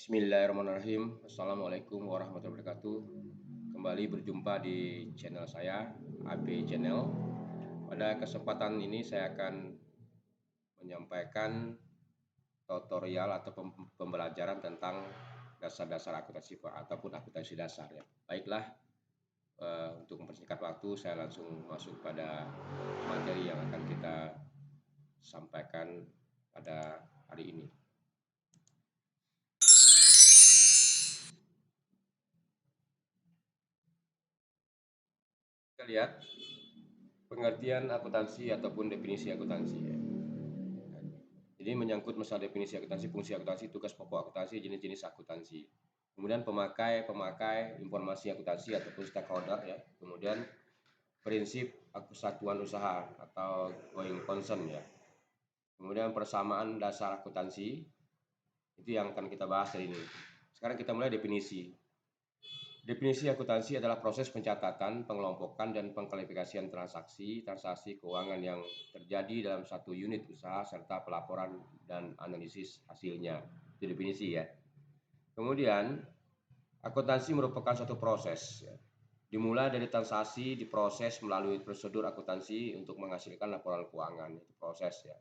Bismillahirrahmanirrahim. Assalamualaikum warahmatullahi wabarakatuh. Kembali berjumpa di channel saya, AB Channel. Pada kesempatan ini saya akan menyampaikan tutorial atau pembelajaran tentang dasar-dasar akuntansi ataupun akuntansi dasar ya. Baiklah, untuk mempersingkat waktu saya langsung masuk pada materi yang akan kita sampaikan pada hari ini. Kita lihat pengertian akuntansi ataupun definisi akuntansi ya. Jadi menyangkut masalah definisi akuntansi, fungsi akuntansi, tugas pokok akuntansi, jenis-jenis akuntansi. Kemudian pemakai informasi akuntansi ataupun stakeholder ya. Kemudian prinsip kesatuan usaha atau going concern ya. Kemudian persamaan dasar akuntansi, itu yang akan kita bahas hari ini. Sekarang kita mulai definisi. Definisi akuntansi adalah proses pencatatan, pengelompokan, dan pengklasifikasian transaksi keuangan yang terjadi dalam satu unit usaha serta pelaporan dan analisis hasilnya. Itu definisi ya. Kemudian, akuntansi merupakan suatu proses ya. Dimulai dari transaksi diproses melalui prosedur akuntansi untuk menghasilkan laporan keuangan, itu proses ya.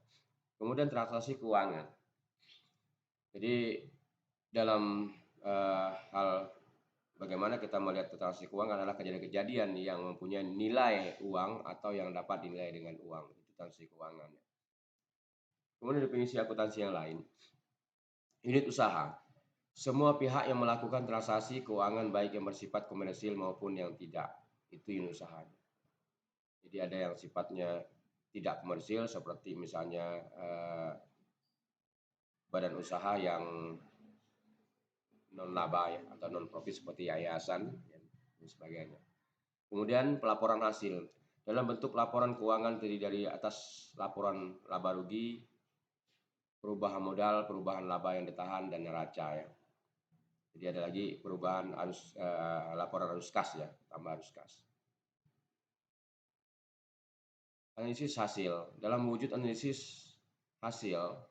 Kemudian transaksi keuangan. Jadi dalam hal bagaimana kita melihat transaksi keuangan adalah kejadian-kejadian yang mempunyai nilai uang atau yang dapat dinilai dengan uang. Itu transaksi keuangan. Kemudian definisi akuntansi yang lain. Unit usaha. Semua pihak yang melakukan transaksi keuangan baik yang bersifat komersil maupun yang tidak. Itu unit usaha. Jadi ada yang sifatnya tidak komersil seperti misalnya badan usaha yang non laba ya, atau non profit seperti yayasan dan sebagainya. Kemudian pelaporan hasil dalam bentuk laporan keuangan terdiri dari atas laporan laba rugi, perubahan modal, perubahan laba yang ditahan, dan neraca ya. Jadi ada lagi perubahan laporan arus kas ya, tambah arus kas. Analisis hasil dalam wujud analisis hasil.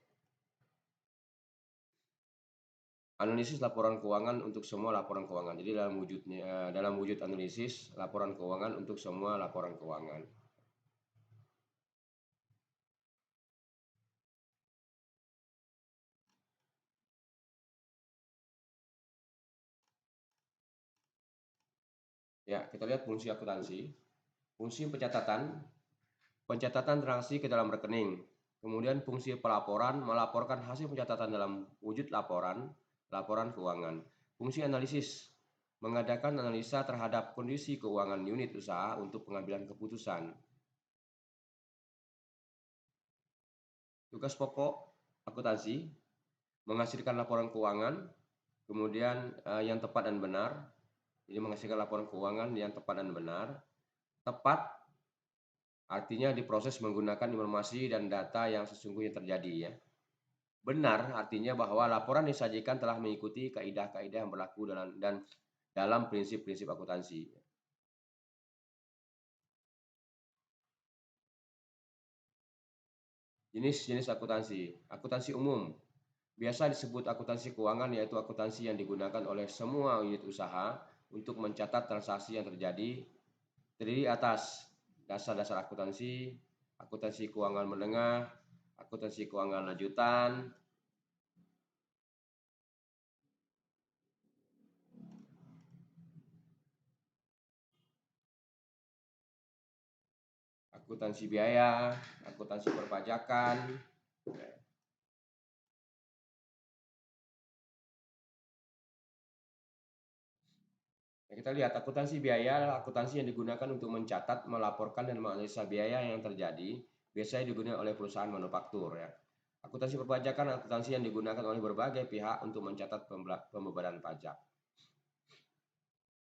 Analisis laporan keuangan untuk semua laporan keuangan. Jadi dalam wujud analisis laporan keuangan untuk semua laporan keuangan. Ya, kita lihat fungsi akuntansi. Fungsi pencatatan transaksi ke dalam rekening. Kemudian fungsi pelaporan, melaporkan hasil pencatatan dalam wujud laporan keuangan. Fungsi analisis, mengadakan analisa terhadap kondisi keuangan unit usaha untuk pengambilan keputusan. Tugas pokok akuntansi, menghasilkan laporan keuangan, kemudian yang tepat dan benar. Jadi menghasilkan laporan keuangan yang tepat dan benar. Tepat artinya diproses menggunakan informasi dan data yang sesungguhnya terjadi ya. Benar artinya bahwa laporan disajikan telah mengikuti kaidah-kaidah yang berlaku dalam prinsip-prinsip akuntansi. Jenis-jenis akuntansi. Akuntansi umum. Biasa disebut akuntansi keuangan, yaitu akuntansi yang digunakan oleh semua unit usaha untuk mencatat transaksi yang terjadi. Terdiri atas dasar-dasar akuntansi, akuntansi keuangan menengah, akuntansi keuangan lanjutan, akuntansi biaya, akuntansi perpajakan. Nah, kita lihat akuntansi biaya adalah akuntansi yang digunakan untuk mencatat, melaporkan, dan menganalisa biaya yang terjadi. Biasanya digunakan oleh perusahaan manufaktur ya. Akuntansi perpajakan akuntansi yang digunakan oleh berbagai pihak untuk mencatat pembebanan pajak.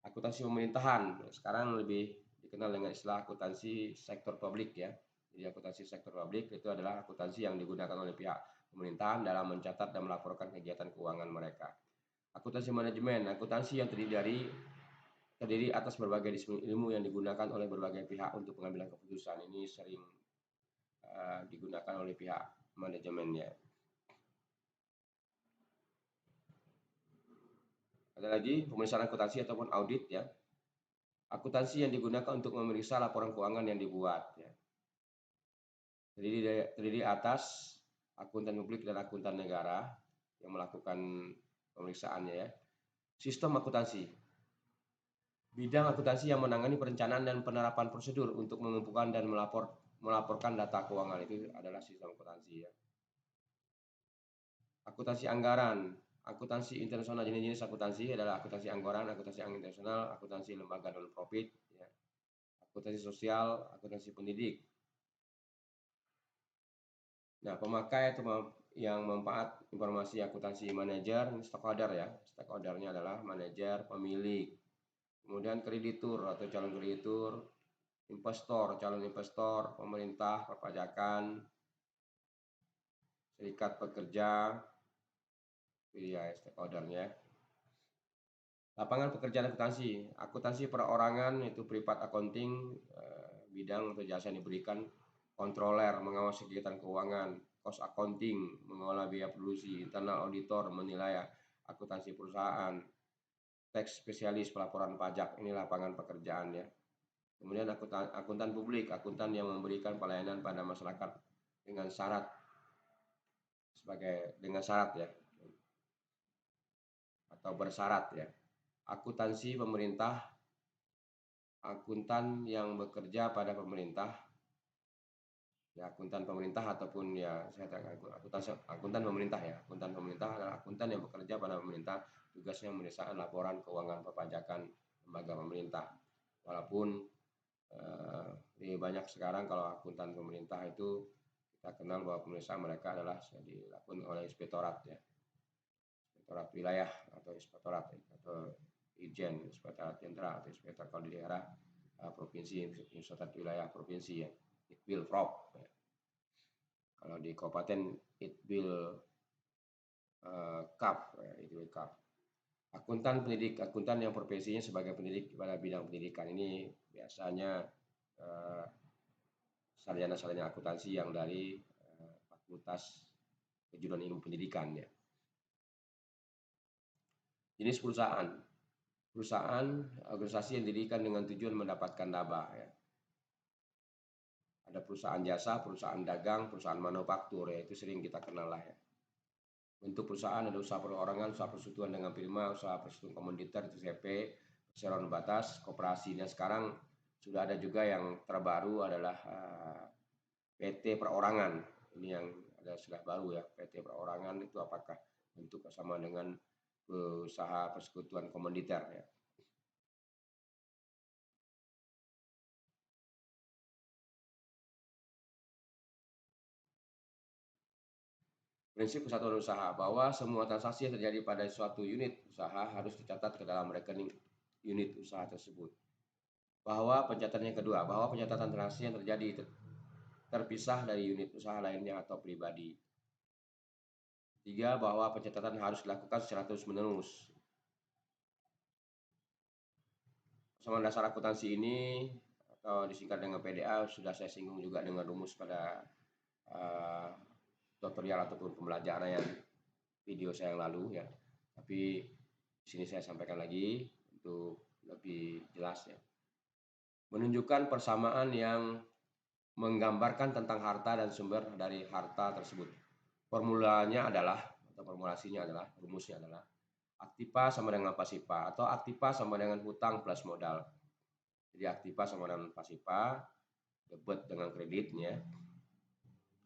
Akuntansi pemerintahan sekarang lebih dikenal dengan istilah akuntansi sektor publik ya. Jadi akuntansi sektor publik itu adalah akuntansi yang digunakan oleh pihak pemerintahan dalam mencatat dan melaporkan kegiatan keuangan mereka. Akuntansi manajemen, akuntansi yang terdiri atas berbagai disiplin ilmu yang digunakan oleh berbagai pihak untuk pengambilan keputusan. Ini sering digunakan oleh pihak manajemennya. Ada lagi pemeriksaan akuntansi ataupun audit ya. Akuntansi yang digunakan untuk memeriksa laporan keuangan yang dibuat ya. Terdiri atas akuntan publik dan akuntan negara yang melakukan pemeriksaannya ya. Sistem akuntansi. Bidang akuntansi yang menangani perencanaan dan penerapan prosedur untuk mengumpulkan dan melaporkan data keuangan itu adalah sistem akuntansi ya. Akuntansi anggaran. Akuntansi internasional, jenis-jenis akuntansi adalah akuntansi anggaran, akuntansi internasional, akuntansi lembaga non-profit, ya. Akuntansi sosial, akuntansi pendidik. Nah, pemakai atau yang memanfaat informasi akuntansi manajer, stakeholder ya. Stakeholdernya adalah manajer, pemilik, kemudian kreditur atau calon kreditur, investor, calon investor, pemerintah, perpajakan, serikat pekerja, ya stakeholdernya. Lapangan pekerjaan akuntansi. Akuntansi perorangan itu privat accounting, bidang atau jasa yang diberikan, kontroler mengawasi kegiatan keuangan, cost accounting mengelola biaya produksi, internal auditor menilai akuntansi perusahaan, tax spesialis pelaporan pajak. Ini lapangan pekerjaan ya. Kemudian akuntan publik, akuntan yang memberikan pelayanan pada masyarakat dengan syarat ya atau bersyarat ya. Akuntansi pemerintah, akuntan yang bekerja pada pemerintah, ya akuntan pemerintah ataupun ya akuntan pemerintah ya. Akuntan pemerintah adalah akuntan yang bekerja pada pemerintah, tugasnya memeriksa laporan keuangan perpajakan lembaga pemerintah. Walaupun lebih banyak sekarang kalau akuntan pemerintah itu kita kenal bahwa pemeriksaan mereka adalah dilakukan oleh inspektorat ya. Inspektorat wilayah atau inspektorat atau Ijen, inspektorat jenderal atau inspektor kalau di daerah provinsi, inspektorat wilayah provinsi ya, Itbilprop ya. Kalau di kabupaten Itbil Kap ya, Itbil Kap. Akuntan pendidik, akuntan yang profesinya sebagai pendidik pada bidang pendidikan, ini biasanya sarjana-sarjana akuntansi yang dari fakultas kejuruan ilmu pendidikan ya. Jenis perusahaan. Perusahaan organisasi yang didirikan dengan tujuan mendapatkan laba ya. Ada perusahaan jasa, perusahaan dagang, perusahaan manufaktur ya, itu sering kita kenal lah ya. Bentuk perusahaan ada usaha perorangan, usaha persekutuan dengan firma, usaha persekutuan komoditer itu CP, perseroan batas, koperasi. Dan sekarang sudah ada juga yang terbaru adalah PT perorangan. Ini yang ada sudah baru ya, PT perorangan itu apakah bentuk sama dengan usaha persekutuan komoditer ya. Prinsip kesatuan usaha bahwa semua transaksi yang terjadi pada suatu unit usaha harus dicatat ke dalam rekening unit usaha tersebut. Bahwa pencatatan yang kedua, bahwa pencatatan transaksi yang terjadi terpisah dari unit usaha lainnya atau pribadi. 3. Bahwa pencatatan harus dilakukan secara terus-menerus. Persamaan dasar akuntansi ini atau disingkat dengan PDA sudah saya singgung juga dengan rumus pada tutorial ataupun pembelajaran yang video saya yang lalu ya. Tapi di sini saya sampaikan lagi untuk lebih jelas ya. Menunjukkan persamaan yang menggambarkan tentang harta dan sumber dari harta tersebut. Formulanya adalah atau formulasinya adalah, rumusnya adalah aktiva sama dengan pasiva atau aktiva sama dengan hutang plus modal. Jadi aktiva sama dengan pasiva, debit dengan kreditnya,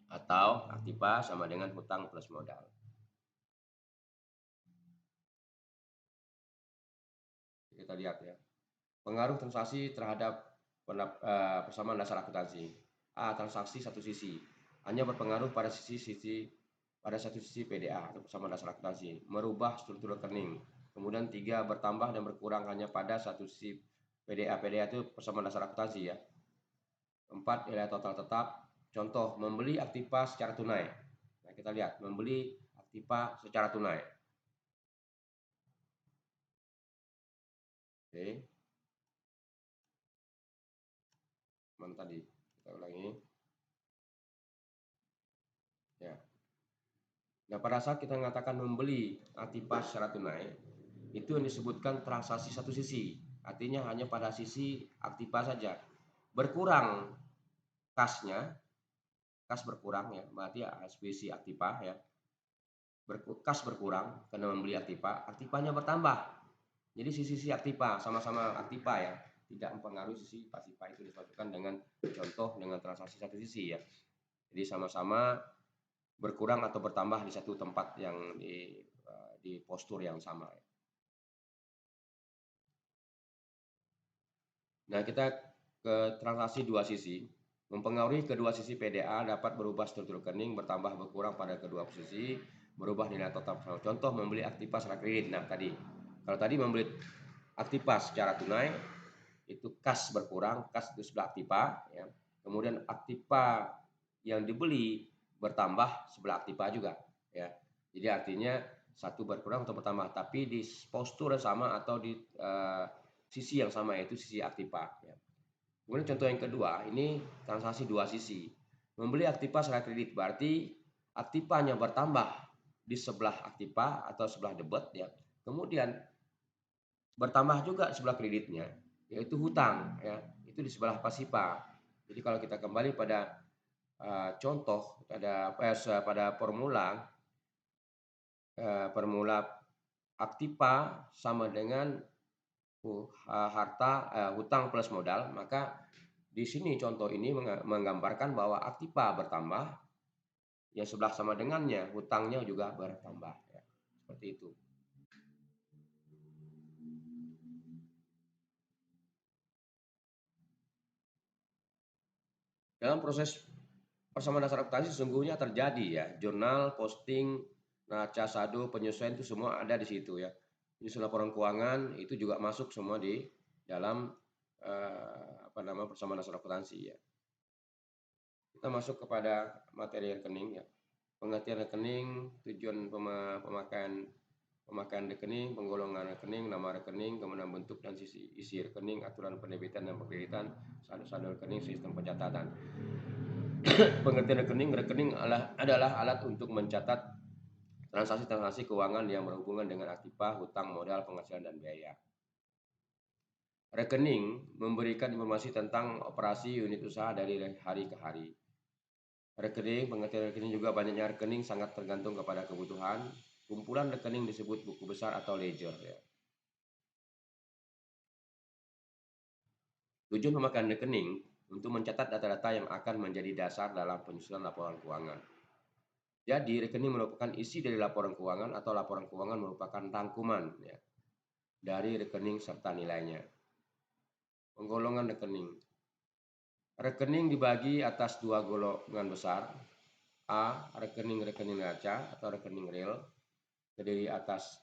atau aktiva sama dengan hutang plus modal. Kita lihat ya. Pengaruh transaksi terhadap persamaan dasar akuntansi. A. Transaksi satu sisi hanya berpengaruh pada satu sisi PDA atau persamaan dasar akuntansi, merubah struktur rekening. Kemudian 3. Bertambah dan berkurang hanya pada satu sisi PDA. PDA itu persamaan dasar akuntansi ya. 4. Nilai total tetap. Contoh, membeli aktiva secara tunai. Nah, kita lihat membeli aktiva secara tunai. Oke. Mana tadi? Kita ulangi. Ya. Nah, pada saat kita mengatakan membeli aktiva secara tunai, itu yang disebutkan transaksi satu sisi. Artinya hanya pada sisi aktiva saja. Berkurang kasnya, kas berkurang ya, berarti sisi aktiva ya. Kas berkurang karena membeli aktiva, aktivanya bertambah. Jadi sisi aktiva sama-sama aktiva ya, tidak mempengaruhi sisi pasiva. Itu disebutkan dengan contoh dengan transaksi satu sisi ya. Jadi sama-sama berkurang atau bertambah di satu tempat yang di postur yang sama ya. Nah, kita ke transaksi dua sisi. Mempengaruhi kedua sisi PDA dapat berubah struktur rekening, bertambah berkurang pada kedua posisi, berubah nilai total. Contoh membeli aktiva secara kredit. Nah, kalau tadi membeli aktiva secara tunai itu kas berkurang, kas itu sebelah aktiva ya. Kemudian aktiva yang dibeli bertambah sebelah aktiva juga ya. Jadi artinya satu berkurang atau bertambah, tapi di postur yang sama atau di sisi yang sama, yaitu sisi aktiva ya. Kemudian contoh yang kedua, ini transaksi dua sisi. Membeli aktiva secara kredit berarti aktivanya bertambah di sebelah aktiva atau sebelah debit ya. Kemudian bertambah juga sebelah kreditnya, yaitu hutang ya. Itu di sebelah pasiva. Jadi kalau kita kembali pada contoh pada formula aktiva sama dengan hutang plus modal, maka di sini contoh ini menggambarkan bahwa aktiva bertambah, yang sebelah sama dengannya hutangnya juga bertambah ya. Seperti itu. Dalam proses persamaan dasar akuntansi sesungguhnya terjadi ya, jurnal, posting, neraca saldo, penyesuaian itu semua ada di situ ya. Penyusun laporan keuangan itu juga masuk semua di dalam persamaan dasar akuntansi ya. Kita masuk kepada materi rekening ya. Pengertian rekening, tujuan pemakaian rekening, penggolongan rekening, nama rekening, kemudian bentuk dan isi rekening, aturan penerbitan dan pengkreditan, saldo rekening, sistem pencatatan. Pengertian rekening adalah alat untuk mencatat transaksi-transaksi keuangan yang berhubungan dengan aktiva, hutang, modal, penghasilan, dan biaya. Rekening memberikan informasi tentang operasi unit usaha dari hari ke hari. Pengertian rekening juga banyaknya rekening sangat tergantung kepada kebutuhan. Kumpulan rekening disebut buku besar atau ledger ya. Tujuan pemakaian rekening untuk mencatat data-data yang akan menjadi dasar dalam penyusunan laporan keuangan. Jadi rekening merupakan isi dari laporan keuangan atau laporan keuangan merupakan rangkuman ya, dari rekening serta nilainya. Penggolongan rekening. Rekening dibagi atas dua golongan besar. A. Rekening-rekening neraca atau rekening real, terdiri atas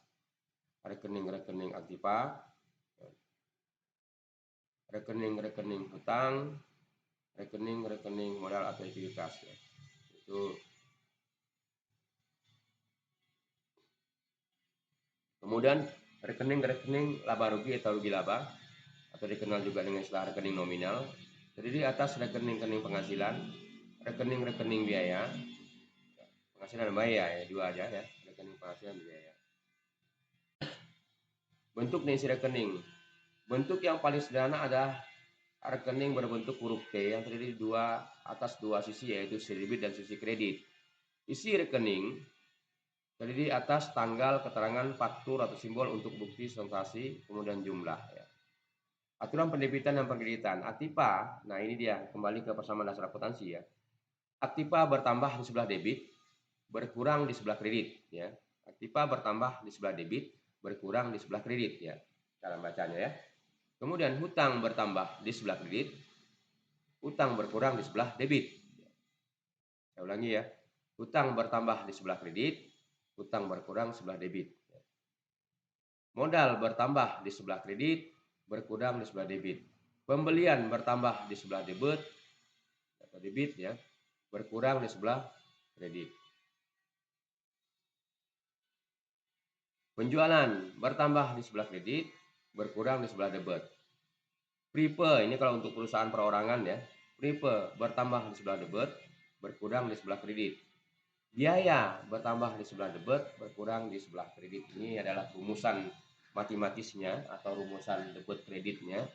rekening-rekening aktiva, rekening-rekening hutang, rekening-rekening modal atau ekuitas ya. Itu. Kemudian rekening-rekening laba rugi atau rugi laba, atau dikenal juga dengan istilah rekening nominal, terdiri atas rekening-rekening penghasilan, rekening-rekening biaya, penghasilan dan biaya ya, dua aja ya, rekening penghasilan dan biaya. Bentuk dan isi rekening. Bentuk yang paling sederhana adalah rekening berbentuk huruf T yang terdiri atas dua sisi, yaitu sisi debit dan sisi kredit. Isi rekening terdiri atas tanggal, keterangan, faktur atau simbol untuk bukti transaksi, kemudian jumlah ya. Aturan penerbitan dan pengkreditan. Aktiva, nah ini dia, kembali ke persamaan dasar akuntansi ya. Aktiva bertambah di sebelah debit, berkurang di sebelah kredit ya. Aktiva bertambah di sebelah debit, berkurang di sebelah kredit ya. Cara bacanya ya. Kemudian hutang bertambah di sebelah kredit, hutang berkurang di sebelah debit. Saya ulangi ya. Hutang bertambah di sebelah kredit, hutang berkurang sebelah debit. Modal bertambah di sebelah kredit, berkurang di sebelah debit. Pembelian bertambah di sebelah debit atau debit ya, berkurang di sebelah kredit. Penjualan bertambah di sebelah kredit, berkurang di sebelah debit. Pripe, ini kalau untuk perusahaan perorangan ya. Pripe bertambah di sebelah debit, berkurang di sebelah kredit. Biaya bertambah di sebelah debit, berkurang di sebelah kredit. Ini adalah rumusan matematisnya atau rumusan debit kreditnya,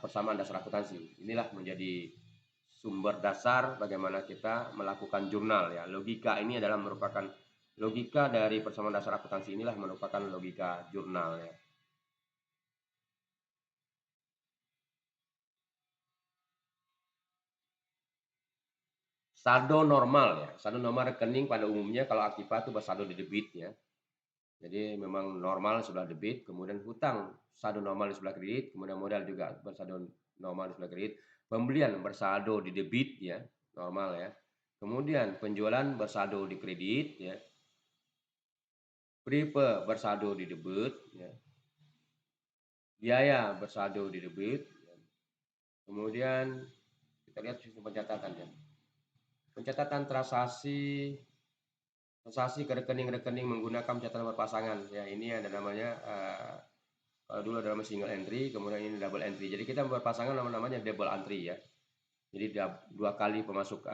persamaan dasar akuntansi. Inilah menjadi sumber dasar bagaimana kita melakukan jurnal ya. Logika ini adalah merupakan logika dari persamaan dasar akuntansi, inilah merupakan logika jurnal ya. Saldo normal ya. Saldo normal rekening pada umumnya kalau Aktiva itu bersaldo di debit ya. Jadi memang normal sebelah debit, kemudian hutang saldo normal di sebelah kredit, kemudian modal juga bersaldo normal di sebelah kredit. Pembelian bersaldo di debit ya, normal ya. Kemudian penjualan bersaldo di kredit ya. Prepe bersaldo di debit ya. Biaya bersaldo di debit ya. Kemudian kita lihat sistem pencatatan ya. Pencatatan transaksi ke rekening-rekening menggunakan pencatatan berpasangan ya, ini ada namanya kalau dulu ada namanya single entry, kemudian ini double entry. Jadi kita berpasangan namanya double entry ya. Jadi dua kali masuk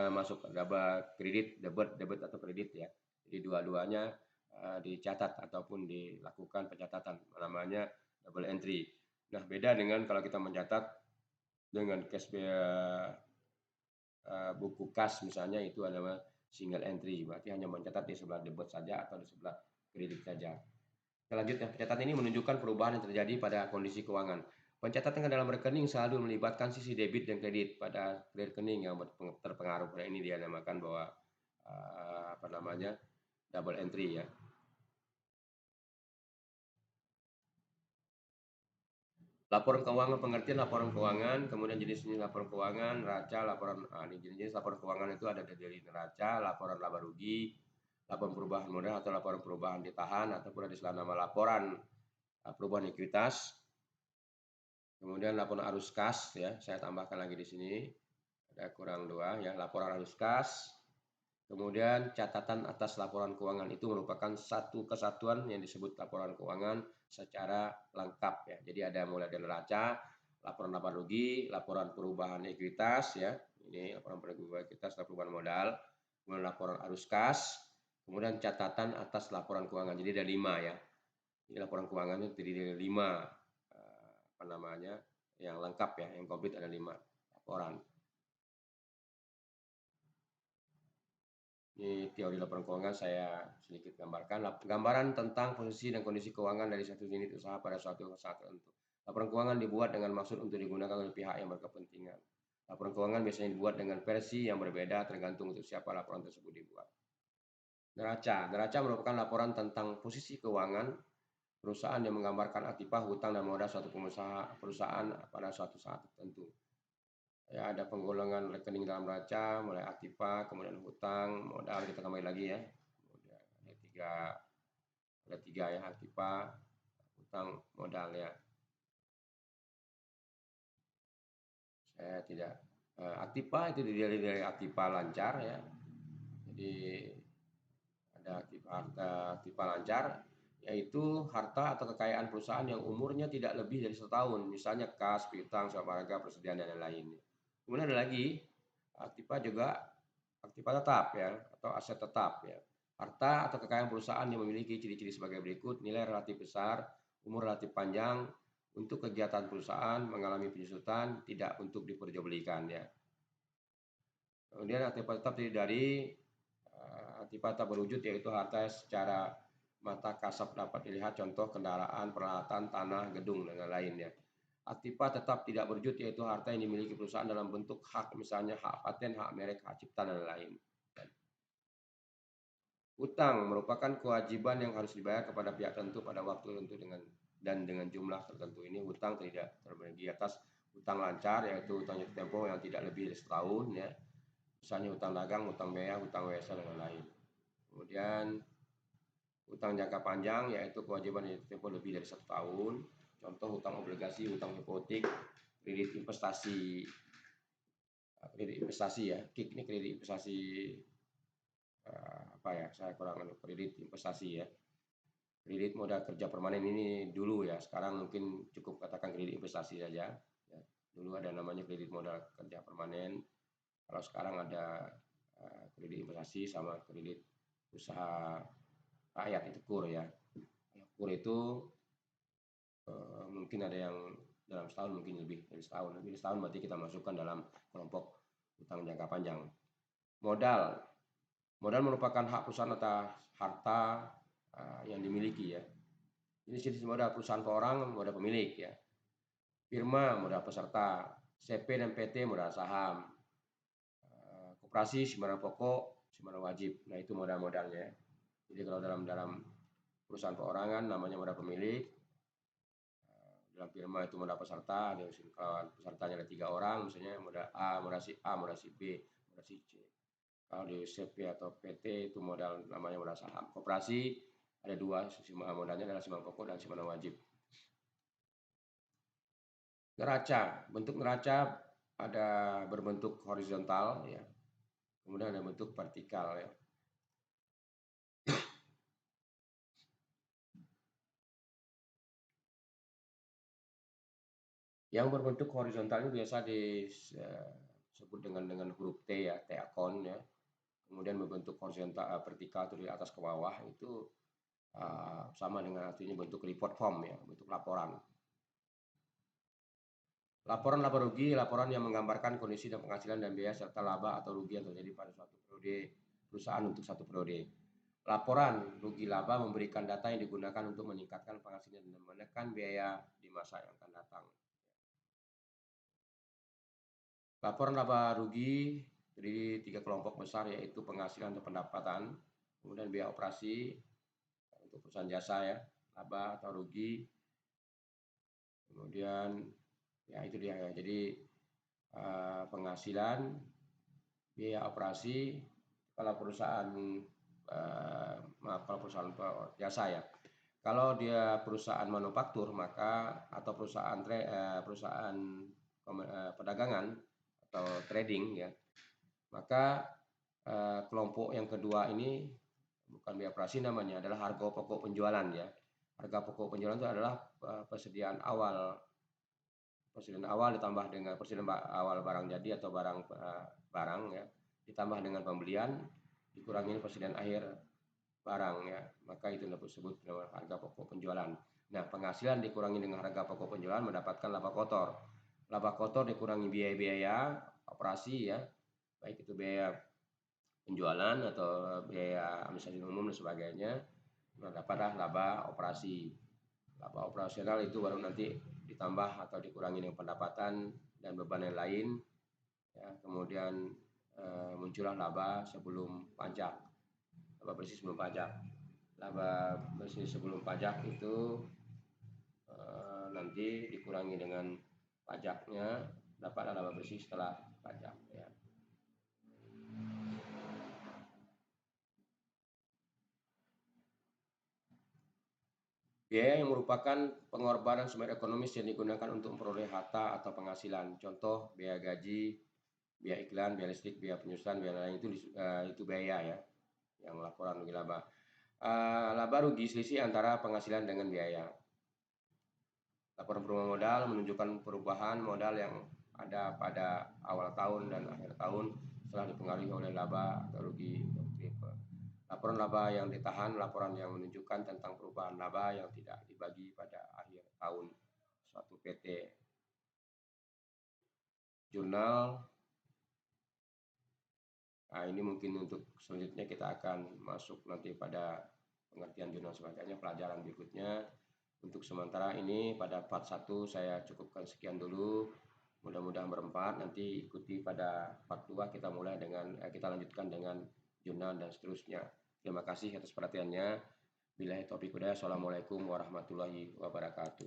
double kredit, debit atau kredit ya. Jadi dua-duanya dicatat ataupun dilakukan pencatatan, namanya double entry. Nah, beda dengan kalau kita mencatat dengan buku kas misalnya, itu adalah single entry, berarti hanya mencatat di sebelah debit saja atau di sebelah kredit saja. Selanjutnya, pencatatan ini menunjukkan perubahan yang terjadi pada kondisi keuangan. Pencatatan dalam rekening selalu melibatkan sisi debit dan kredit pada rekening yang terpengaruh. Nah, ini dia namakan bahwa double entry ya. Laporan keuangan, pengertian laporan keuangan, kemudian jenis-jenis laporan keuangan, neraca, laporan ini jenis-jenis laporan keuangan itu ada dari neraca, laporan laba rugi, laporan perubahan modal atau laporan perubahan ditahan, ataupun ada istilah nama laporan perubahan ekuitas. Kemudian laporan arus kas ya, saya tambahkan lagi di sini. Ada kurang dua ya, laporan arus kas. Kemudian catatan atas laporan keuangan itu merupakan satu kesatuan yang disebut laporan keuangan secara lengkap ya. Jadi ada mulai dari neraca, laporan laba rugi, laporan perubahan ekuitas ya. Ini laporan perubahan ekuitas, perubahan modal, kemudian laporan arus kas, kemudian catatan atas laporan keuangan. Jadi ada 5 ya. Ini laporan keuangan itu terdiri dari 5 yang lengkap ya, yang komplit ada 5 laporan. Ini teori laporan keuangan saya sedikit gambarkan. Gambaran tentang posisi dan kondisi keuangan dari satu unit usaha pada suatu saat tertentu. Laporan keuangan dibuat dengan maksud untuk digunakan oleh pihak yang berkepentingan. Laporan keuangan biasanya dibuat dengan versi yang berbeda tergantung untuk siapa laporan tersebut dibuat. Neraca merupakan laporan tentang posisi keuangan perusahaan yang menggambarkan aktiva, hutang, dan modal suatu perusahaan pada suatu saat tertentu. Ya, ada penggolongan rekening dalam neraca, mulai aktiva, kemudian hutang, modal, kita kembali lagi ya. Kemudian ada tiga ya, aktiva, hutang, modal ya. Saya tidak aktiva itu dari aktiva lancar ya. Jadi ada aktiva lancar, yaitu harta atau kekayaan perusahaan yang umurnya tidak lebih dari 1 tahun, misalnya kas, piutang, samarga, persediaan dan lain-lain. Kemudian ada lagi aktiva juga aktiva tetap ya, atau aset tetap ya. Harta atau kekayaan perusahaan yang memiliki ciri-ciri sebagai berikut: nilai relatif besar, umur relatif panjang, untuk kegiatan perusahaan, mengalami penyusutan, tidak untuk diperjualbelikan ya. Kemudian aktiva tetap terdiri dari aktiva tak berwujud, yaitu harta secara mata kasat dapat dilihat, contoh kendaraan, peralatan, tanah, gedung, dan lain-lainnya. Aktiva tetap tidak berwujud, yaitu harta yang dimiliki perusahaan dalam bentuk hak, misalnya hak paten, hak merek, hak cipta, dan lain-lain. Hutang merupakan kewajiban yang harus dibayar kepada pihak tertentu pada waktu tertentu dengan jumlah tertentu. Ini hutang tidak terbagi atas hutang lancar, yaitu hutang jatuh tempo yang tidak lebih dari 1 tahun ya. Misalnya hutang dagang, hutang biaya, hutang WSA, dan lain-lain. Kemudian hutang jangka panjang, yaitu kewajiban yang jatuh tempo lebih dari 1 tahun. Contoh hutang obligasi, hutang hipotek, kredit investasi ya. KIK ini kredit investasi saya kurang kredit investasi ya. Kredit modal kerja permanen ini dulu ya, sekarang mungkin cukup katakan kredit investasi saja ya. Dulu ada namanya kredit modal kerja permanen, kalau sekarang ada kredit investasi sama kredit usaha rakyat, itu KUR ya. KUR itu mungkin ada yang dalam setahun, mungkin lebih dari setahun. Lebih dari setahun berarti kita masukkan dalam kelompok utang jangka panjang. Modal merupakan hak perusahaan atas harta yang dimiliki ya. Ini jenis modal perusahaan per orang, modal pemilik ya. Firma modal peserta, CP dan PT modal saham, koperasi simpanan pokok, simpanan wajib. Nah itu modal-modalnya. Jadi kalau dalam perusahaan perorangan namanya modal pemilik, dalam firma itu modal peserta, kalau pesertanya ada 3 orang, misalnya modal A, modal si A, modal si B, modal si C. Kalau di CP atau PT itu modal namanya modal saham. Koperasi ada 2, modalnya adalah simpanan pokok dan simpanan wajib. Neraca, bentuk neraca ada berbentuk horizontal ya, kemudian ada bentuk vertikal ya. Yang berbentuk horizontal ini biasa disebut dengan huruf T ya, T akun ya. Kemudian berbentuk horizontal vertikal itu dari atas ke bawah itu sama dengan artinya bentuk report form ya, bentuk laporan. Laporan laba rugi, laporan yang menggambarkan kondisi dan penghasilan dan biaya serta laba atau rugi yang terjadi pada suatu periode perusahaan untuk satu periode. Laporan rugi laba memberikan data yang digunakan untuk meningkatkan penghasilan dan menekan biaya di masa yang akan datang. Laporan laba rugi terdiri 3 kelompok besar, yaitu penghasilan atau pendapatan, kemudian biaya operasi untuk perusahaan jasa ya, laba atau rugi, kemudian ya itu dia ya. Jadi penghasilan, biaya operasi kalau perusahaan kalau perusahaan jasa ya. Kalau dia perusahaan manufaktur maka atau perusahaan perdagangan atau trading ya, maka kelompok yang kedua ini bukan biaya operasi namanya, adalah harga pokok penjualan ya. Harga pokok penjualan itu adalah persediaan awal ditambah dengan persediaan awal barang jadi atau barang ya, ditambah dengan pembelian dikurangi persediaan akhir barang ya, maka itu disebut harga pokok penjualan. Nah, penghasilan dikurangi dengan harga pokok penjualan mendapatkan laba kotor. Laba kotor dikurangi biaya-biaya operasi ya, baik itu biaya penjualan atau biaya administrasi umum dan sebagainya, mendapatlah laba operasi. Laba operasional itu baru nanti ditambah atau dikurangi dengan pendapatan dan beban yang lain ya. Kemudian muncullah laba sebelum pajak, laba bersih sebelum pajak. Laba bersih sebelum pajak itu nanti dikurangi dengan pajaknya, dapatlah laba bersih setelah pajak ya. Biaya yang merupakan pengorbanan sumber ekonomis yang digunakan untuk memperoleh harta atau penghasilan. Contoh biaya gaji, biaya iklan, biaya listrik, biaya penyusunan, biaya lain itu biaya ya, yang laporan rugi laba. Laba rugi selisih antara penghasilan dengan biaya. Laporan perubahan modal menunjukkan perubahan modal yang ada pada awal tahun dan akhir tahun setelah dipengaruhi oleh laba atau rugi. Laporan laba yang ditahan, laporan yang menunjukkan tentang perubahan laba yang tidak dibagi pada akhir tahun suatu PT. Jurnal. Nah, ini mungkin untuk selanjutnya kita akan masuk nanti pada pengertian jurnal sebagainya, pelajaran berikutnya. Untuk sementara ini pada part 1 saya cukupkan sekian dulu. Mudah-mudahan bermanfaat. Nanti ikuti pada part 2 kita lanjutkan dengan jurnal dan seterusnya. Terima kasih atas perhatiannya. Billahi taufiq hidayah. Assalamualaikum warahmatullahi wabarakatuh.